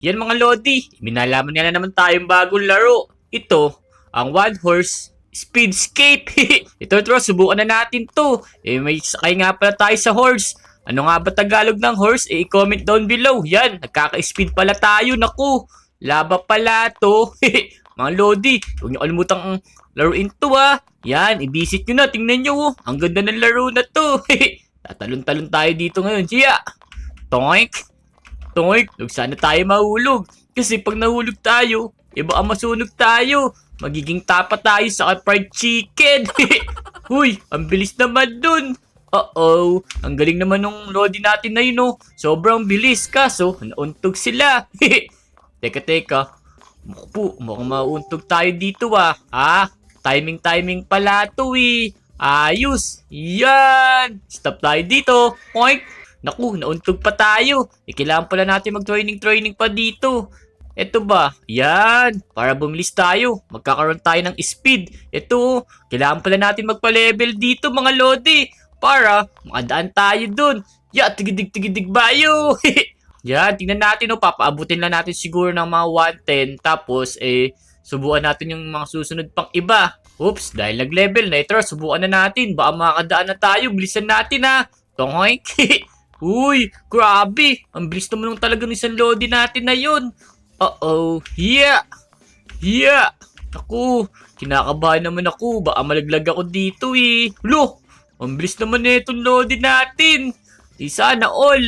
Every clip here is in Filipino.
Yan mga Lodi, minalaman nila naman tayong bagong laro. Ito, ang One Horse Speedscape. Ito, subukan na natin to. May sakay nga pala tayo sa horse. Ano nga ba Tagalog ng horse? I-comment down below. Yan, nagkaka-speed pala tayo. Naku, laba pala to. Mga Lodi, huwag niyo kalimutang laruin to Yan, i-visit nyo na. Tingnan nyo. Ang ganda ng laro na to. Tatalon-talon tayo dito ngayon. Siya. Toink. Toink, huwag sana tayo mahulog. Kasi pag nahulog tayo, baka masunog tayo. Magiging tapa tayo sa fried chicken. Uy, ang bilis naman dun. Uh-oh, ang galing naman nung Lodi natin na yun, Sobrang bilis, kaso nauntog sila. Teka. Mukhang mauuntog tayo dito, timing pala to, Ayos. Yan. Stop tayo dito. Oink. Naku, nauntog pa tayo. Kailangan pala natin mag-training pa dito. Eto ba? Yan. Para bumilis tayo. Magkakaroon tayo ng speed. Eto, kailangan pala natin magpa-level dito mga Lodi. Para makadaan tayo dun. Tigidig bayo. Yan, tingnan natin papaabutin lang natin siguro ng mga 110. Tapos, subukan natin yung mga susunod pang iba. Oops, dahil nag-level na ito, subukan na natin. Baka makakadaan na tayo. Bilisan natin Tongoy. Uy, grabe. Ang bilis naman ng talaga ng isang Lodi natin na yun. Uh-oh. Yeah. Ako, kinakabahan naman ako. Baka malaglag ako dito Lo, ang bilis naman na itong Lodi natin. Sana all.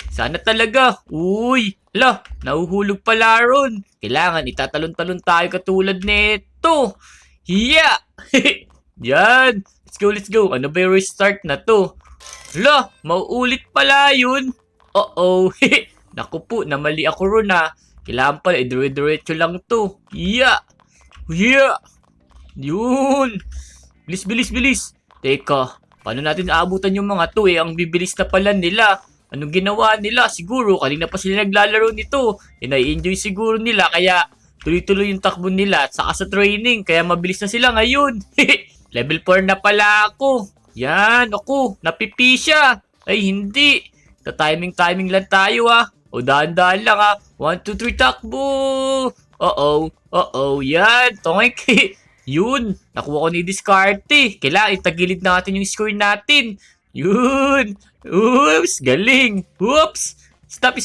Sana talaga. Uy, nahuhulog pala ron. Kailangan itatalon-talon tayo katulad nito. Yeah. Yan. Let's go. Ano ba yung restart na to? Mauulit pala yun. Uh-oh. Naku po, namali ako ron Kailangan pala, dire-diretso lang to. Yeah. Yun. Bilis. Teka, paano natin aabutan yung mga to Ang bibilis na pala nila. Anong ginawa nila? Siguro, kanina pa sila naglalaro nito. Nai-enjoy siguro nila, kaya tuloy-tuloy yung takbo nila. At saka sa training, kaya mabilis na sila ngayon. Level 4 na pala ako. Yan, ako, napipi siya. Ay, hindi. Timing lang tayo O, dahan-dahan lang 1, 2, 3, takbo. Uh-oh, yan. Tongik. Yun, nakuha ko ni Discarte. Kailangan itagilid natin yung score natin. Yun. Oops, galing. Oops. Stop.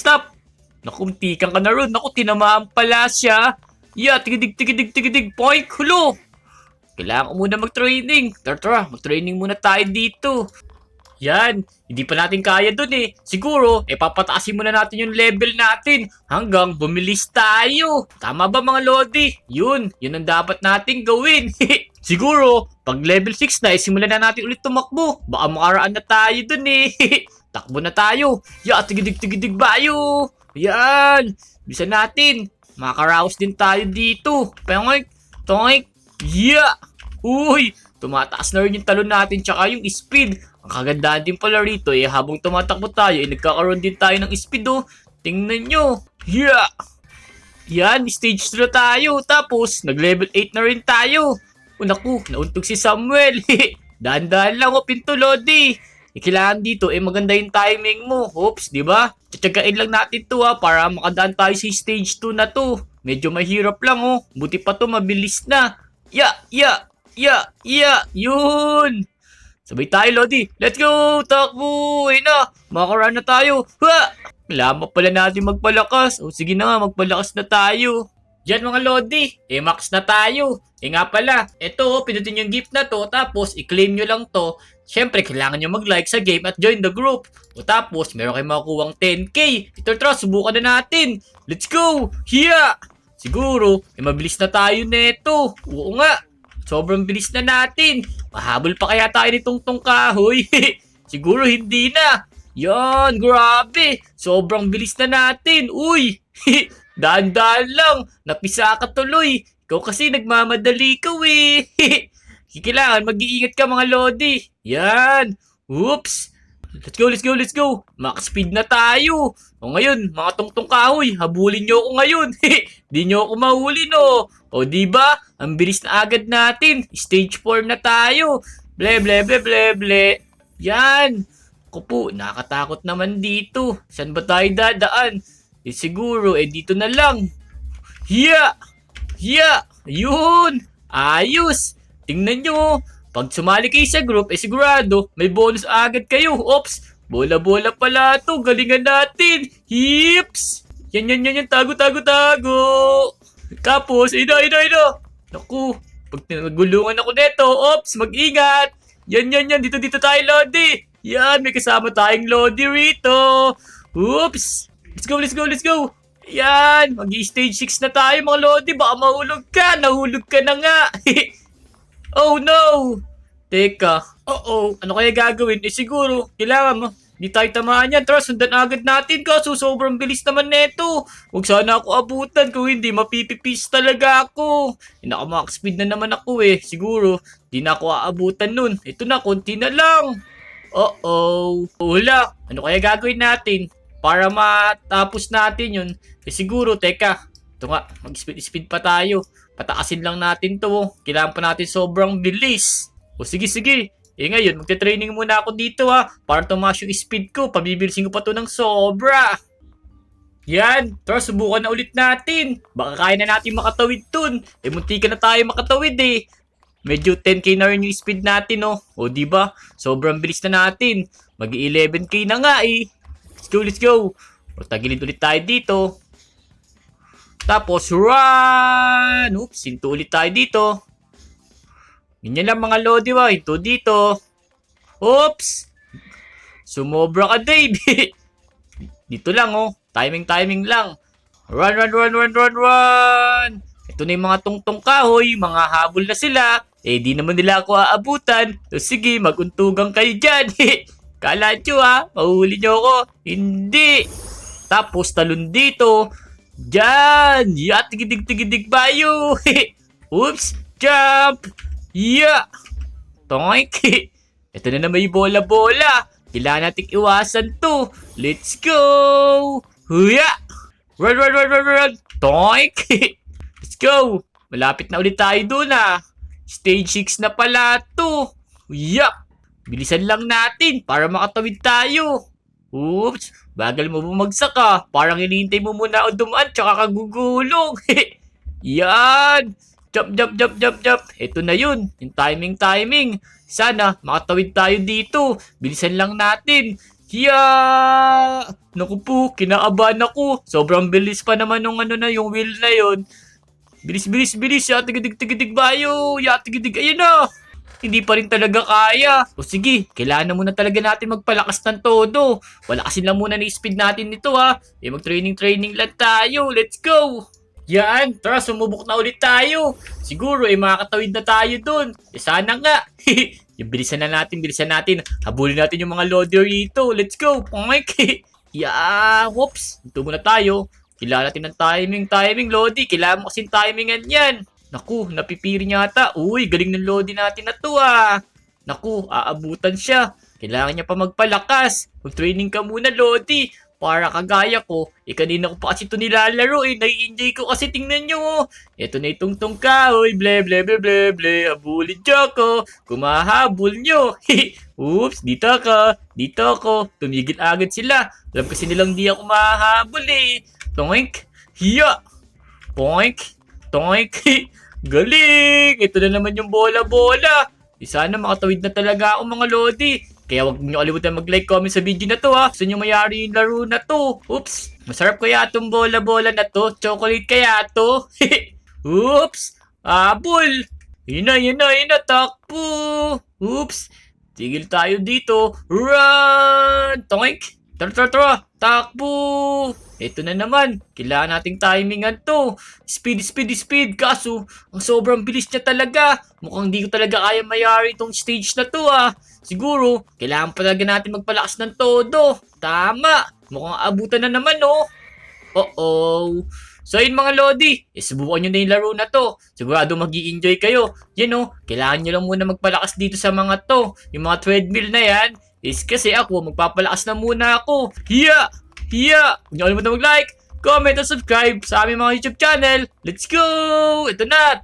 Naku, tikan ka na ron. Naku, tinamaan pala siya. Yeah, tigidig. Point, hulo. Kailangan ko muna mag-training. Tara, mag-training muna tayo dito. Yan, hindi pa natin kaya dun Siguro, papataasin muna natin yung level natin hanggang bumilis tayo. Tama ba mga Lodi? Yun ang dapat nating gawin. Siguro, pag level 6 na, simulan na natin ulit tumakbo. Baka makaraan na tayo dun Takbo na tayo. Tigidig bayo. Yan, bisa natin. Makakaraos din tayo dito. Toink. Yeah! Uy! Tumataas na rin yung talon natin tsaka yung speed. Ang kagandahan din pala rito habang tumatakbo tayo nagkakaroon din tayo ng speed Tingnan nyo. Yeah! Yan, stage 2 tayo. Tapos, nag-level 8 na rin tayo. Naku, nauntog si Samuel. Dahan-dahan lang Pinto Lodi. Kailangan dito maganda yung timing mo. Oops, di ba? Tsatsagain lang natin to para makadaan tayo sa stage 2 na to. Medyo mahirap lang Buti pa to mabilis na. Yun. Sabay tayo, Lodi. Let's go. Takbo. Makaraan na tayo. Kailangan pala natin magpalakas. Sige na nga, magpalakas na tayo. Yan mga Lodi. Max na tayo. Nga pala, eto, pinutin yung gift na to. Tapos, i-claim nyo lang to. Siyempre, kailangan nyo mag-like sa game at join the group. Tapos, meron kayong makukuhang 10k. Ito, subukan na natin. Let's go. Siguro, mabilis na tayo neto. Oo nga. Sobrang bilis na natin. Mahabol pa kaya tayo nitong kahoy? Siguro hindi na. Yan, grabe. Sobrang bilis na natin. Uy, dahan-dahan lang. Napisa ka tuloy. Ikaw kasi nagmamadali ka Kailangan mag-iingat ka mga Lodi. Yan. Oops. Let's go. Max speed na tayo. O ngayon, mga tungtong kahoy, habulin nyo ako ngayon. Di nyo ako mahuli, no? O diba? Ang bilis na agad natin. Stage 4 na tayo. Ble. Yan. Ako po, nakakatakot naman dito. Saan ba tayo dadaan? siguro, dito na lang. Hiya! Hiya! Ayun! Ayos! Tingnan nyo, pag sumali kayo sa group, sigurado, may bonus agad kayo. Ops! Bola-bola pala to. Galingan natin. Hips! Yan. Tago. Tapos, ina. Naku, pag nagulungan ako neto, ops, mag-ingat. Yan. Dito tayo, Lodi. Yan, may kasama tayong Lodi rito. Oops! Let's go. Yan, mag-stage 6 na tayo mga Lodi. Baka mahulog ka. Nahulog ka na nga. Oh no! Teka, ano kaya gagawin? Siguro, kailangan mo. Di tayo tamaan yan. Tara, sundan agad natin kaso sobrang bilis naman neto. Huwag sana ako abutan kung hindi mapipipis talaga ako. Naka-max speed na naman ako Siguro, di na ako aabutan nun. Ito na, konti na lang. Wala. Ano kaya gagawin natin? Para matapos natin yun. Siguro, teka. Ito nga, mag-speed pa tayo. Pataasin lang natin to. Kailangan pa natin sobrang bilis. Sige. Ngayon, magte-training muna ako dito para tumaas yung speed ko. Pabibilisin ko pa to ng sobra. Yan. Tara, subukan na ulit natin. Baka kaya na natin makatawid dun. Munti ka na tayo makatawid Medyo 10k na rin yung speed natin diba? Sobrang bilis na natin. Mag-11k na nga Let's go. Tagilid ulit tayo dito. Tapos, run! Oops, hinto ulit tayo dito. Ganyan lang mga Lodi Hinto dito. Oops! Sumobra ka, Dave. Dito lang, Timing lang. Run! Ito na yung mga tungtong kahoy. Mga habol na sila. Di naman nila ako aabutan. So, sige, maguntugang kayo dyan. Kala nyo, mahuli nyo ako. Hindi. Tapos, talon dito. Diyan! Tigidig bayo! Oops! Jump! Toink! Ito na naman yung bola-bola. Kailangan natin iwasan to. Let's go! Huya! Run! Toink! Let's go! Malapit na ulit tayo dun Stage 6 na pala to. Huya! Bilisan lang natin para makatawid tayo. Oops! Bagal mo bumagsak Parang hinihintay mo muna ako dumaan tsaka kagugulong. Yan! Jump! Ito na yun. Yung timing. Sana makatawid tayo dito. Bilisan lang natin. Naku po, kinakabahan ako. Sobrang bilis pa naman nung yung wheel na yun. Bilis. Tigidig bayo. Tigidig. Ayun na. Hindi pa rin talaga kaya. Sige, kailangan na muna talaga natin magpalakas ng todo. Palakasin lang muna na speed natin nito mag-training lang tayo. Let's go! Yan, tara sumubok na ulit tayo. Siguro makakatawid na tayo dun. Sana nga. Yung bilisan natin. Habulin natin yung mga Lodi rito. Let's go! Whoops! Ito muna tayo. Kailangan natin ng timing, Lodi. Kailangan mo kasing timingan yan. Naku, napipiri niya ata. Uy, galing ng Lodi natin na to Naku, aabutan siya. Kailangan niya pa magpalakas. Mag-training ka muna, Lodi. Para kagaya ko. Kanina ko pa kasi ito nilalaro Nai-enjoy ko kasi tingnan nyo Ito na itong kahoy. Ble. Habulin niyo ako. Kumahabol nyo. Oops, dito ako. Tumigil agad sila. Alam kasi nilang di ako mahabol Toink. Hiya. Poink. Toink! Galing! Ito na naman yung bola-bola. Sana makatawid na talaga ako mga Lodi. Kaya huwag niyo kalimutan mag-like, comment sa video na to Gusto niyo mayari yung laro na to. Oops! Masarap kaya itong bola-bola na to. Chocolate kaya to. Oops! Abol! Yun na. Takbo! Oops! Tigil tayo dito. Run! Toink! Tara! Takbo! Ito na naman. Kailangan nating timingan to. Speed. Kaso, ang sobrang bilis niya talaga. Mukhang di ko talaga kaya mayari itong stage na to Siguro, kailangan pa talaga natin magpalakas ng todo. Tama. Mukhang abutan na naman So yun mga Lodi, subukan nyo na yung laro na to. Sigurado mag-i-enjoy kayo. Kailangan nyo lang muna magpalakas dito sa mga to. Yung mga treadmill na yan, kasi ako, magpapalakas na muna ako. Hiya! Huwag niyo kalimutan mag-like, comment, at subscribe sa aming mga YouTube channel. Let's go! Ito na!